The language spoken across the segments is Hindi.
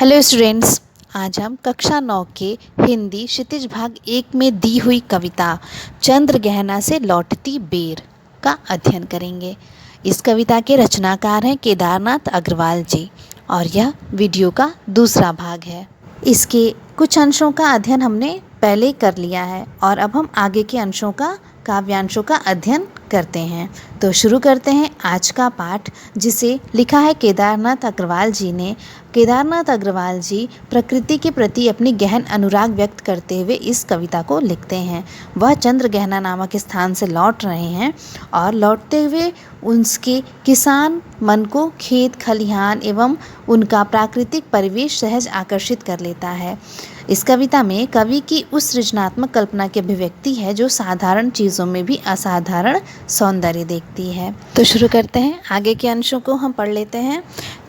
हेलो स्टूडेंट्स, आज हम कक्षा 9 के हिंदी क्षितिज भाग 1 में दी हुई कविता चंद्रगहना से लौटती बेर का अध्ययन करेंगे। इस कविता के रचनाकार हैं केदारनाथ अग्रवाल जी और यह वीडियो का दूसरा भाग है। इसके कुछ अंशों का अध्ययन हमने पहले कर लिया है और अब हम आगे के अंशों का काव्यांशों का अध्ययन करते हैं। तो शुरू करते हैं आज का पाठ, जिसे लिखा है केदारनाथ अग्रवाल जी ने। केदारनाथ अग्रवाल जी प्रकृति के प्रति अपनी गहन अनुराग व्यक्त करते हुए इस कविता को लिखते हैं। वह चंद्रगहना नामक स्थान से लौट रहे हैं और लौटते हुए उनके किसान मन को खेत खलिहान एवं उनका प्राकृतिक परिवेश सहज आकर्षित कर लेता है। इस कविता में कवि की उस सृजनात्मक कल्पना की अभिव्यक्ति है जो साधारण चीज़ों में भी असाधारण सौंदर्य देखती है। तो शुरू करते हैं, आगे के अंशों को हम पढ़ लेते हैं।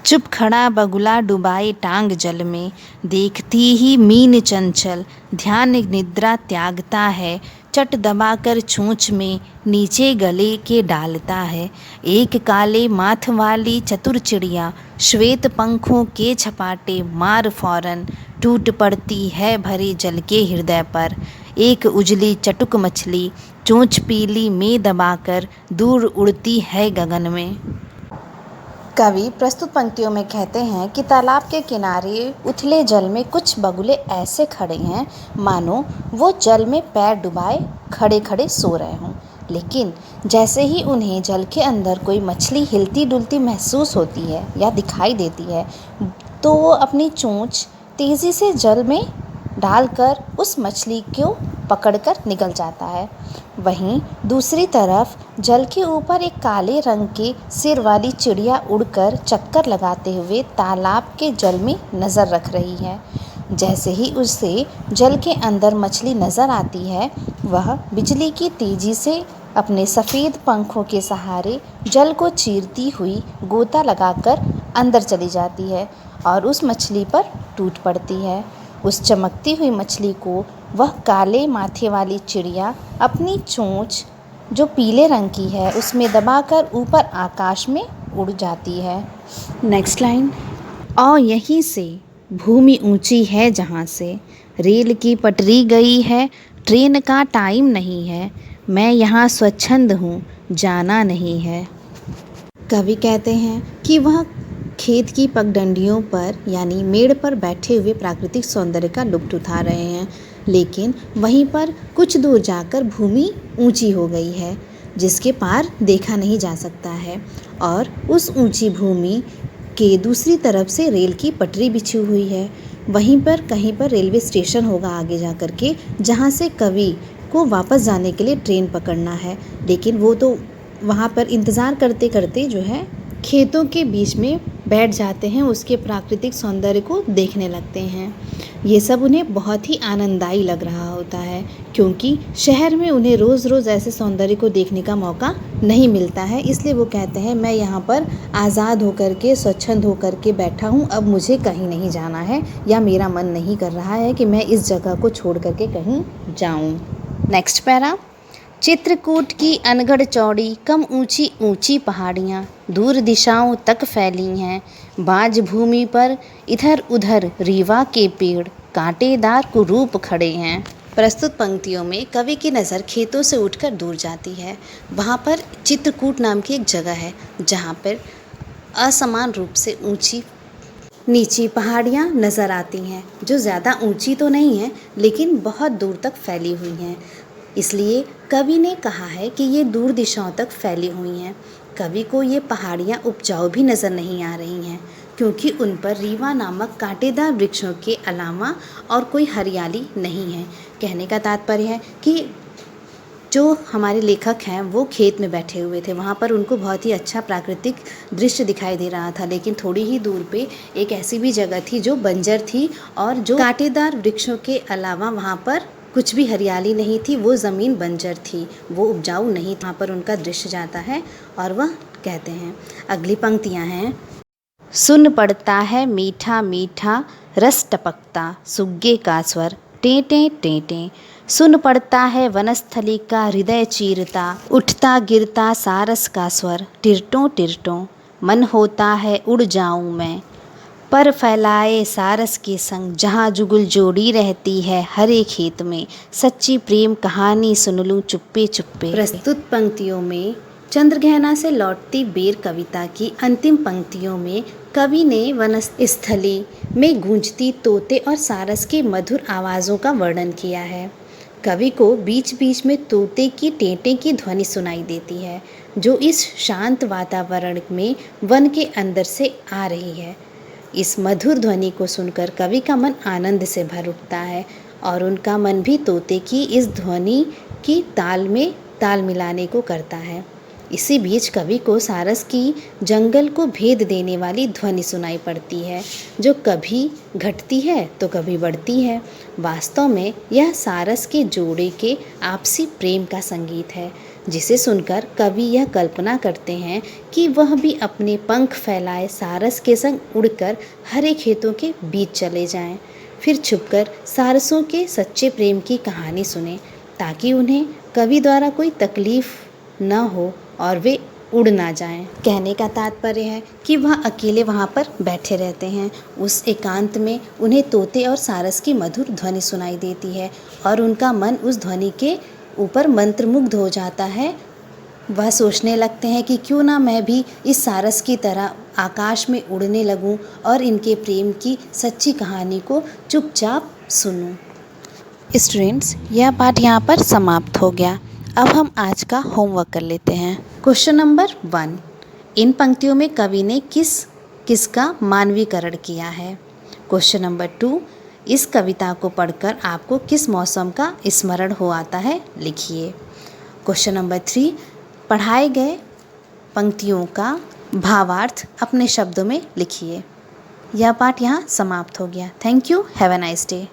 चुप खड़ा बगुला डुबाए टांग जल में, देखती ही मीन चंचल ध्यान निद्रा त्यागता है। चट दबाकर छूंछ में नीचे गले के डालता है। एक काले माथ वाली चतुर चिड़िया श्वेत पंखों के छपाटे मार फौरन टूट पड़ती है भरे जल के हृदय पर। एक उजली चटुक मछली चोंच पीली में दबाकर दूर उड़ती है गगन में। कवि प्रस्तुत पंक्तियों में कहते हैं कि तालाब के किनारे उथले जल में कुछ बगुले ऐसे खड़े हैं मानो वो जल में पैर डुबाए खड़े खड़े सो रहे हों, लेकिन जैसे ही उन्हें जल के अंदर कोई मछली हिलती डुलती महसूस होती है या दिखाई देती है तो वो अपनी चोंच तेज़ी से जल में डालकर उस मछली को पकड़कर निकल जाता है। वहीं दूसरी तरफ जल के ऊपर एक काले रंग के सिर वाली चिड़िया उड़कर चक्कर लगाते हुए तालाब के जल में नज़र रख रही है। जैसे ही उसे जल के अंदर मछली नज़र आती है, वह बिजली की तेज़ी से अपने सफ़ेद पंखों के सहारे जल को चीरती हुई गोता लगाकर अंदर चली जाती है और उस मछली पर टूट पड़ती है। उस चमकती हुई मछली को वह काले माथे वाली चिड़िया अपनी चोंच जो पीले रंग की है उसमें दबाकर ऊपर आकाश में उड़ जाती है। Next line. और यहीं से भूमि ऊंची है जहाँ से रेल की पटरी गई है, ट्रेन का टाइम नहीं है, मैं यहाँ स्वच्छंद हूँ जाना नहीं है। कवि कहते हैं कि वह खेत की पगडंडियों पर यानी मेड़ पर बैठे हुए प्राकृतिक सौंदर्य का लुत्फ उठा रहे हैं, लेकिन वहीं पर कुछ दूर जाकर भूमि ऊंची हो गई है जिसके पार देखा नहीं जा सकता है और उस ऊंची भूमि के दूसरी तरफ से रेल की पटरी बिछी हुई है। वहीं पर कहीं पर रेलवे स्टेशन होगा आगे जा कर के, जहाँ से कवि को वापस जाने के लिए ट्रेन पकड़ना है, लेकिन वो तो वहाँ पर इंतज़ार करते करते जो है खेतों के बीच में बैठ जाते हैं, उसके प्राकृतिक सौंदर्य को देखने लगते हैं। ये सब उन्हें बहुत ही आनंददायी लग रहा होता है क्योंकि शहर में उन्हें रोज़ रोज़ ऐसे सौंदर्य को देखने का मौका नहीं मिलता है। इसलिए वो कहते हैं मैं यहाँ पर आज़ाद होकर के स्वच्छंद होकर के बैठा हूँ, अब मुझे कहीं नहीं जाना है या मेरा मन नहीं कर रहा है कि मैं इस जगह को छोड़ करके कहीं जाऊँ। Next para. चित्रकूट की अनगढ़ चौड़ी कम ऊंची ऊंची पहाड़ियाँ दूर दिशाओं तक फैली हैं। बाज भूमि पर इधर उधर रीवा के पेड़ कांटेदार कुरूप खड़े हैं। प्रस्तुत पंक्तियों में कवि की नज़र खेतों से उठकर दूर जाती है। वहाँ पर चित्रकूट नाम की एक जगह है जहाँ पर असमान रूप से ऊंची नीची पहाड़ियाँ नज़र आती हैं, जो ज़्यादा ऊंची तो नहीं है लेकिन बहुत दूर तक फैली हुई हैं। इसलिए कवि ने कहा है कि ये दूर दिशाओं तक फैली हुई हैं। कवि को ये पहाड़ियाँ उपजाऊ भी नज़र नहीं आ रही हैं क्योंकि उन पर रीवा नामक कांटेदार वृक्षों के अलावा और कोई हरियाली नहीं है। कहने का तात्पर्य है कि जो हमारे लेखक हैं वो खेत में बैठे हुए थे, वहाँ पर उनको बहुत ही अच्छा प्राकृतिक दृश्य दिखाई दे रहा था, लेकिन थोड़ी ही दूर पे एक ऐसी भी जगह थी जो बंजर थी और जो कांटेदार वृक्षों के अलावा वहाँ पर कुछ भी हरियाली नहीं थी, वो ज़मीन बंजर थी, वो उपजाऊ नहीं था। वहाँ पर उनका दृश्य जाता है और वह कहते हैं। अगली पंक्तियाँ हैं। सुन पड़ता है मीठा मीठा रस टपकता सुग्गे का स्वर टें टें टें। सुन पड़ता है वनस्थली का हृदय चीरता उठता गिरता सारस का स्वर टिरटों टिरटों। मन होता है उड़ जाऊं मैं पर फैलाए सारस के संग, जहाँ जुगुल जोड़ी रहती है हरे खेत में, सच्ची प्रेम कहानी सुन लूं चुप्पे चुप्पे। प्रस्तुत पंक्तियों में चंद्रगहना से लौटती बेर कविता की अंतिम पंक्तियों में कवि ने वनस्थली में गूंजती तोते और सारस के मधुर आवाज़ों का वर्णन किया है। कवि को बीच बीच में तोते की टेंटे की ध्वनि सुनाई देती है, जो इस शांत वातावरण में वन के अंदर से आ रही है। इस मधुर ध्वनि को सुनकर कवि का मन आनंद से भर उठता है और उनका मन भी तोते की इस ध्वनि की ताल में ताल मिलाने को करता है। इसी बीच कवि को सारस की जंगल को भेद देने वाली ध्वनि सुनाई पड़ती है, जो कभी घटती है तो कभी बढ़ती है। वास्तव में यह सारस के जोड़े के आपसी प्रेम का संगीत है, जिसे सुनकर कवि यह कल्पना करते हैं कि वह भी अपने पंख फैलाए सारस के संग उड़कर हरे खेतों के बीच चले जाएं, फिर छुपकर सारसों के सच्चे प्रेम की कहानी सुने, ताकि उन्हें कवि द्वारा कोई तकलीफ न हो और वे उड़ ना जाएं। कहने का तात्पर्य है कि वह अकेले वहाँ पर बैठे रहते हैं। उस एकांत में उन्हें तोते और सारस की मधुर ध्वनि सुनाई देती है और उनका मन उस ध्वनि के ऊपर मंत्रमुग्ध हो जाता है। वह सोचने लगते हैं कि क्यों ना मैं भी इस सारस की तरह आकाश में उड़ने लगूं और इनके प्रेम की सच्ची कहानी को चुपचाप सुनूं। स्टूडेंट्स, यह पाठ यहाँ पर समाप्त हो गया। अब हम आज का होमवर्क कर लेते हैं। क्वेश्चन नंबर 1, इन पंक्तियों में कवि ने किसका मानवीकरण किया है। क्वेश्चन नंबर 2, इस कविता को पढ़कर आपको किस मौसम का स्मरण हो आता है, लिखिए। क्वेश्चन नंबर 3, पढ़ाए गए पंक्तियों का भावार्थ अपने शब्दों में लिखिए। यह पाठ यहाँ समाप्त हो गया। Thank you. Have a nice day.